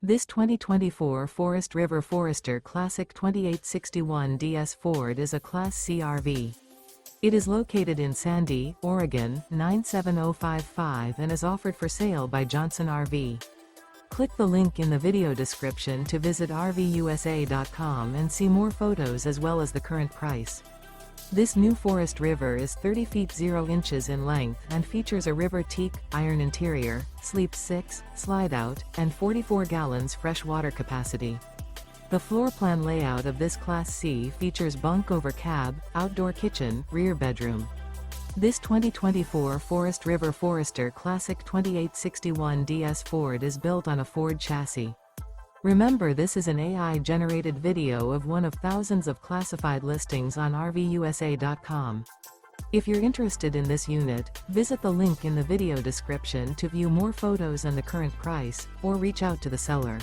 This 2024 Forest River Forester Classic 2861 DS Ford is a Class C RV. It is located in Sandy, Oregon, 97055 and is offered for sale by Johnson RV. Click the link in the video description to visit RVUSA.com and see more photos as well as the current price. This new Forest River is 30 feet 0 inches in length and features a River Teak, iron interior, sleeps 6, slide-out, and 44 gallons fresh water capacity. The floor plan layout of this Class C features bunk over cab, outdoor kitchen, rear bedroom. This 2024 Forest River Forester Classic 2861 DS Ford is built on a Ford chassis. Remember, this is an AI-generated video of one of thousands of classified listings on RVUSA.com. If you're interested in this unit, visit the link in the video description to view more photos and the current price, or reach out to the seller.